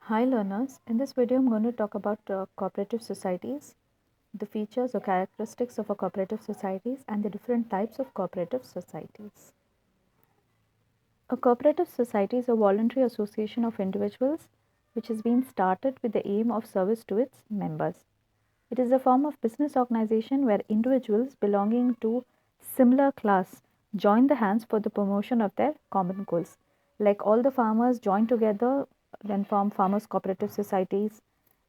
Hi learners, in this video I'm going to talk about cooperative societies, the features or characteristics of a cooperative societies and the different types of cooperative societies. A cooperative society is a voluntary association of individuals which has been started with the aim of service to its members. It is a form of business organization where individuals belonging to similar class join the hands for the promotion of their common goals. Like all the farmers join together and form farmers cooperative societies,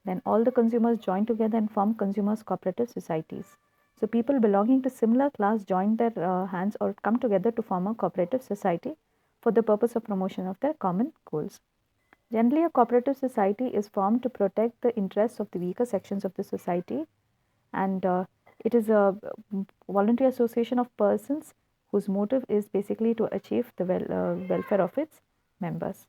then all the consumers join together and form consumers cooperative societies. So people belonging to similar class join their hands or come together to form a cooperative society for the purpose of promotion of their common goals. Generally, a cooperative society is formed to protect the interests of the weaker sections of the society, and it is a voluntary association of persons whose motive is basically to achieve the welfare of its members.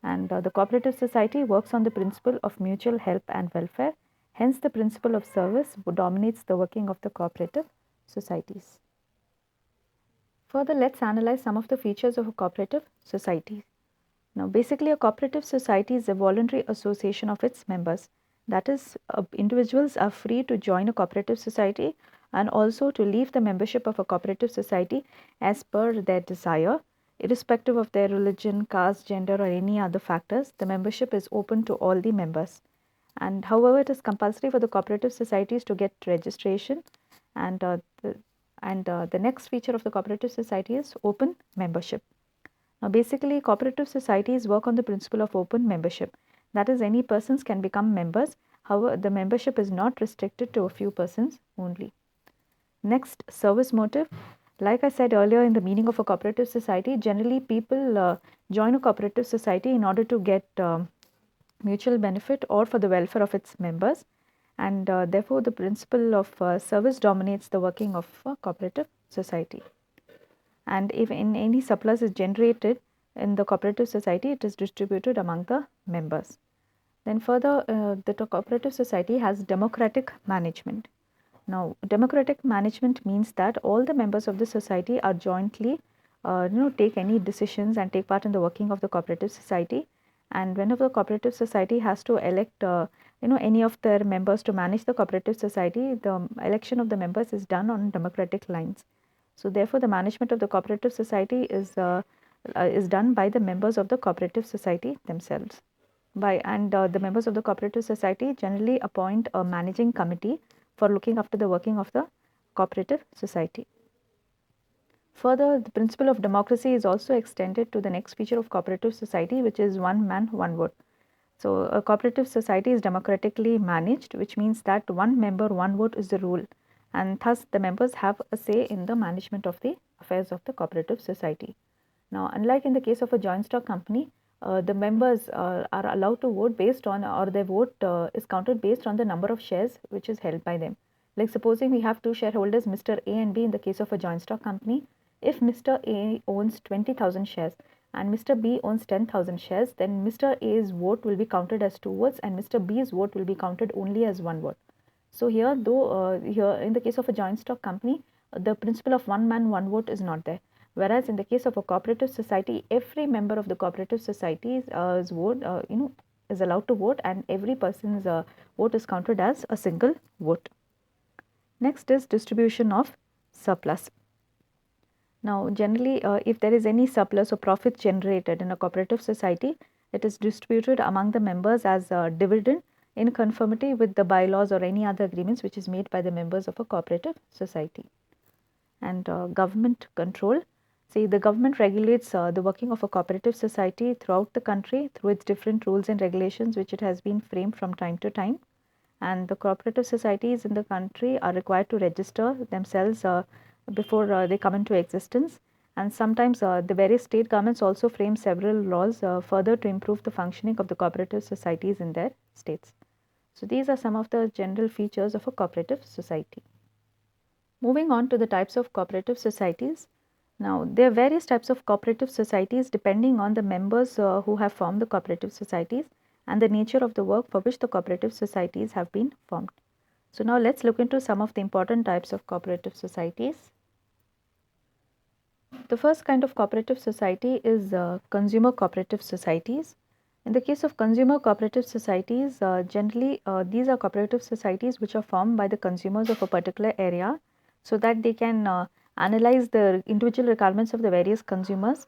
And the cooperative society works on the principle of mutual help and welfare. Hence, the principle of service dominates the working of the cooperative societies. Further, let's analyze some of the features of a cooperative society. Now, basically, a cooperative society is a voluntary association of its members. That is, individuals are free to join a cooperative society and also to leave the membership of a cooperative society as per their desire. Irrespective of their religion, caste, gender, or any other factors, the membership is open to all the members. And however, it is compulsory for the cooperative societies to get registration. And the next feature of the cooperative society is open membership. Now, basically, cooperative societies work on the principle of open membership. That is, any persons can become members. However, the membership is not restricted to a few persons only. Next, service motive. Like I said earlier, in the meaning of a cooperative society, generally people join a cooperative society in order to get mutual benefit or for the welfare of its members, and therefore the principle of service dominates the working of a cooperative society. And if any surplus is generated in the cooperative society, it is distributed among the members. Then further, the cooperative society has democratic management. Now, democratic management means that all the members of the society are jointly, take any decisions and take part in the working of the cooperative society. And whenever the cooperative society has to elect, any of their members to manage the cooperative society, the election of the members is done on democratic lines. So therefore, the management of the cooperative society is done by the members of the cooperative society themselves. The members of the cooperative society generally appoint a managing committee for looking after the working of the cooperative society. Further, the principle of democracy is also extended to the next feature of cooperative society, which is one man, one vote. So, a cooperative society is democratically managed, which means that one member, one vote is the rule, and thus the members have a say in the management of the affairs of the cooperative society. Now, unlike in the case of a joint stock company, the members are allowed to vote based on, or their vote is counted based on the number of shares which is held by them. Like supposing we have two shareholders, Mr. A and B, in the case of a joint stock company. If Mr. A owns 20,000 shares and Mr. B owns 10,000 shares, then Mr. A's vote will be counted as two votes and Mr. B's vote will be counted only as one vote. So here, though, here in the case of a joint stock company, the principle of one man, one vote is not there. Whereas in the case of a cooperative society, every member of the cooperative society is allowed to vote, and every person's vote is counted as a single vote. Next is distribution of surplus. Now, generally, if there is any surplus or profit generated in a cooperative society, it is distributed among the members as a dividend in conformity with the bylaws or any other agreements which is made by the members of a cooperative society. And government control. See, the government regulates the working of a cooperative society throughout the country through its different rules and regulations which it has been framed from time to time. And the cooperative societies in the country are required to register themselves before they come into existence. And sometimes the various state governments also frame several laws further to improve the functioning of the cooperative societies in their states. So these are some of the general features of a cooperative society. Moving on to the types of cooperative societies. Now, there are various types of cooperative societies depending on the members who have formed the cooperative societies and the nature of the work for which the cooperative societies have been formed. So now let's look into some of the important types of cooperative societies. The first kind of cooperative society is consumer cooperative societies. In the case of consumer cooperative societies, generally these are cooperative societies which are formed by the consumers of a particular area so that they can analyze the individual requirements of the various consumers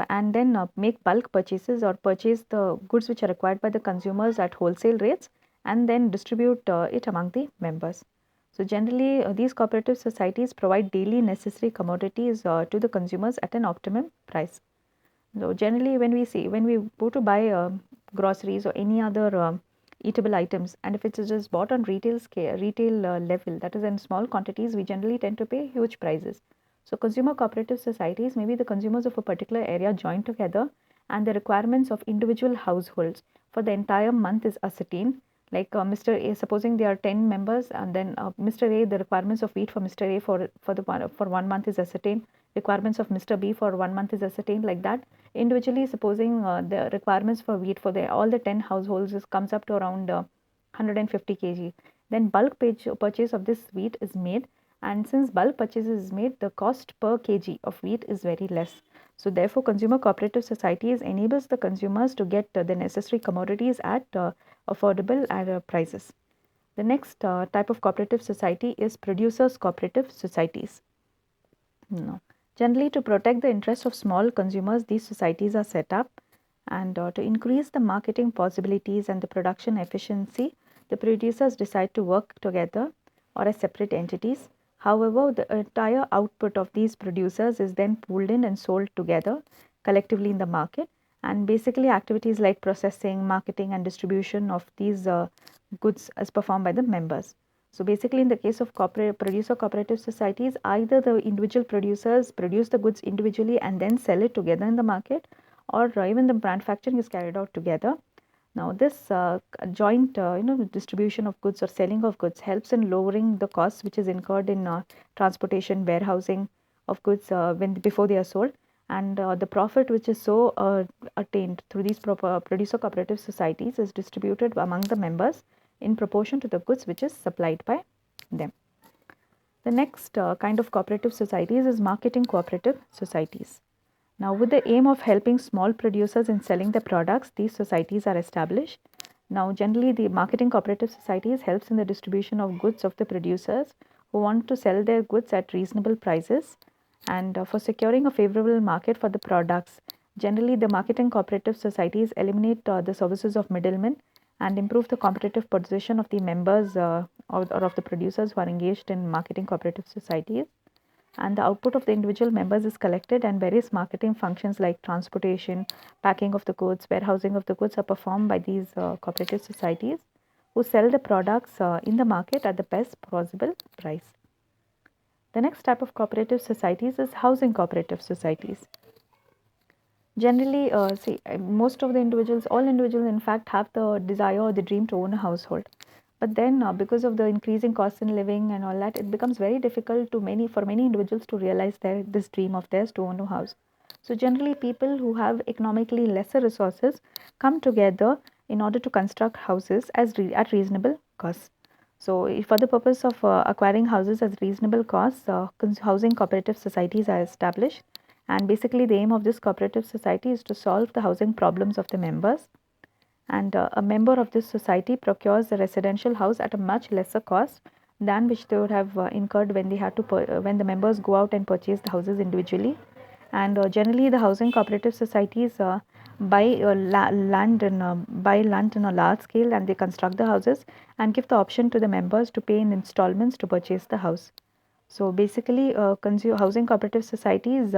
and then make bulk purchases or purchase the goods which are required by the consumers at wholesale rates and then distribute it among the members. So generally these cooperative societies provide daily necessary commodities to the consumers at an optimum price. So generally, when we go to buy groceries or any other eatable items, and if it is just bought on retail scale, retail level, that is in small quantities, we generally tend to pay huge prices. So consumer cooperative societies, maybe the consumers of a particular area join together, and the requirements of individual households for the entire month is ascertained. Like Mr. A, supposing there are 10 members, and then Mr. A, the requirements of wheat for Mr. A for 1 month is ascertained. Requirements of Mr. B for 1 month is ascertained, like that. Individually, supposing the requirements for wheat for all the 10 households comes up to around 150 kg. Then bulk purchase of this wheat is made, and since bulk purchase is made, the cost per kg of wheat is very less. So therefore, consumer cooperative societies enables the consumers to get the necessary commodities at affordable prices. The next type of cooperative society is producers cooperative societies. No. Generally, to protect the interests of small consumers, these societies are set up, and to increase the marketing possibilities and the production efficiency, the producers decide to work together or as separate entities. However, the entire output of these producers is then pooled in and sold together collectively in the market, and basically activities like processing, marketing and distribution of these goods is performed by the members. So basically, in the case of producer cooperative societies, either the individual producers produce the goods individually and then sell it together in the market, or even the manufacturing is carried out together. Now, this joint distribution of goods or selling of goods helps in lowering the costs which is incurred in transportation, warehousing of goods when before they are sold, and the profit which is so attained through these producer cooperative societies is distributed among the members in proportion to the goods which is supplied by them. The next kind of cooperative societies is marketing cooperative societies. Now, with the aim of helping small producers in selling their products, these societies are established. Now, generally, the marketing cooperative societies helps in the distribution of goods of the producers who want to sell their goods at reasonable prices, and for securing a favorable market for the products. Generally, the marketing cooperative societies eliminate the services of middlemen and improve the competitive position of the members or of the producers who are engaged in marketing cooperative societies. And the output of the individual members is collected, and various marketing functions like transportation, packing of the goods, warehousing of the goods are performed by these cooperative societies who sell the products in the market at the best possible price. The next type of cooperative societies is housing cooperative societies. Generally, most of the individuals, all individuals in fact have the desire or the dream to own a household. But then because of the increasing costs in living and all that, it becomes very difficult for many individuals to realize this dream of theirs to own a house. So generally people who have economically lesser resources come together in order to construct houses at reasonable costs. So for the purpose of acquiring houses at reasonable costs, housing cooperative societies are established, and basically the aim of this cooperative society is to solve the housing problems of the members, and a member of this society procures a residential house at a much lesser cost than which they would have incurred when they had to when the members go out and purchase the houses individually. And generally the housing cooperative societies buy land in a large scale, and they construct the houses and give the option to the members to pay in installments to purchase the house. So basically housing cooperative societies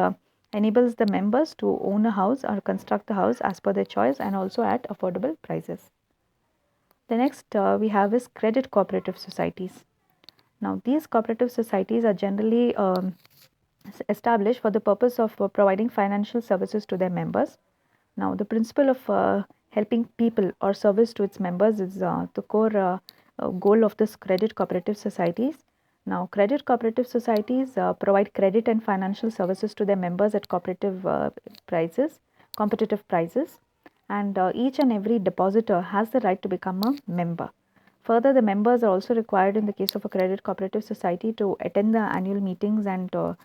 enables the members to own a house or construct the house as per their choice and also at affordable prices. The next we have is credit cooperative societies. Now these cooperative societies are generally established for the purpose of providing financial services to their members. Now the principle of helping people or service to its members is the core goal of this credit cooperative societies. Now credit cooperative societies provide credit and financial services to their members at competitive prices, and each and every depositor has the right to become a member. Further, the members are also required in the case of a credit cooperative society to attend the annual meetings and to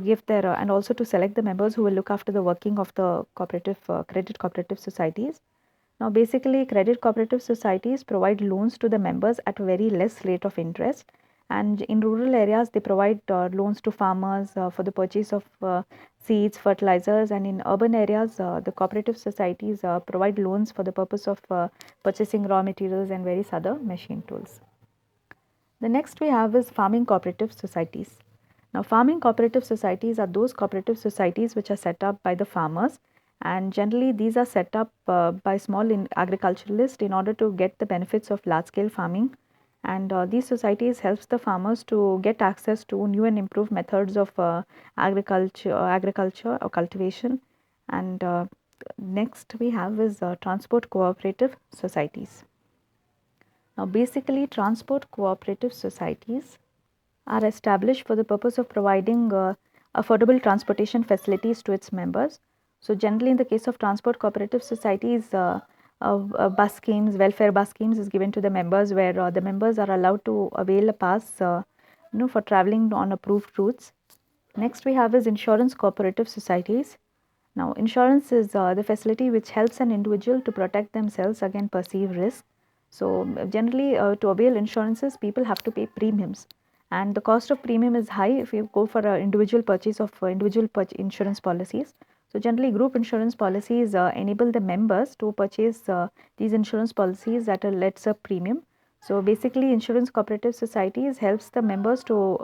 give their and also to select the members who will look after the working of the credit cooperative societies. Now, basically, credit cooperative societies provide loans to the members at a very less rate of interest. And in rural areas, they provide loans to farmers for the purchase of seeds, fertilizers, and in urban areas, the cooperative societies provide loans for the purpose of purchasing raw materials and various other machine tools. The next we have is farming cooperative societies. Now, farming cooperative societies are those cooperative societies which are set up by the farmers, and generally these are set up by small agriculturalists in order to get the benefits of large scale farming. And these societies helps the farmers to get access to new and improved methods of agriculture or cultivation. And next we have is transport cooperative societies. Now, basically, transport cooperative societies are established for the purpose of providing affordable transportation facilities to its members. So, generally, in the case of transport cooperative societies, bus schemes, welfare bus schemes is given to the members, where the members are allowed to avail a pass, for traveling on approved routes. Next, we have is insurance cooperative societies. Now, insurance is the facility which helps an individual to protect themselves against perceived risk. So, generally, to avail insurances, people have to pay premiums, and the cost of premium is high if you go for an individual purchase of insurance policies. So, generally, group insurance policies enable the members to purchase these insurance policies at a lesser premium. So, basically, insurance cooperative societies helps the members to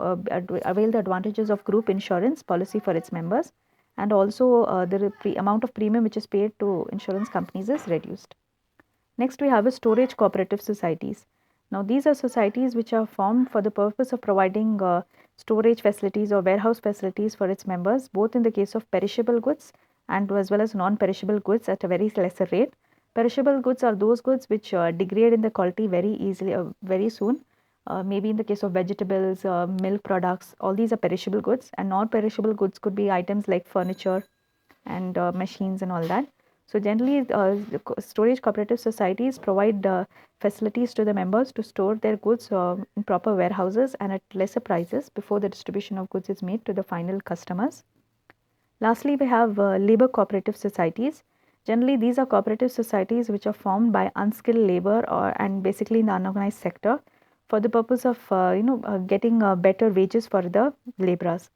avail the advantages of group insurance policy for its members, and also the amount of premium which is paid to insurance companies is reduced. Next, we have a storage cooperative societies. Now, these are societies which are formed for the purpose of providing storage facilities or warehouse facilities for its members, both in the case of perishable goods and as well as non-perishable goods at a very lesser rate. Perishable goods are those goods which degrade in the quality very easily, very soon. Maybe in the case of vegetables, milk products, all these are perishable goods, and non-perishable goods could be items like furniture and machines and all that. So generally, storage cooperative societies provide facilities to the members to store their goods in proper warehouses and at lesser prices before the distribution of goods is made to the final customers. Lastly, we have labor cooperative societies. Generally, these are cooperative societies which are formed by unskilled labor and basically in the unorganized sector for the purpose of getting better wages for the laborers.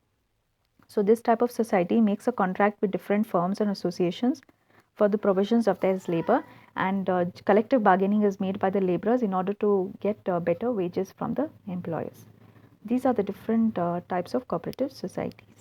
So, this type of society makes a contract with different firms and associations for the provisions of their labor, and collective bargaining is made by the laborers in order to get better wages from the employers. These are the different types of cooperative societies.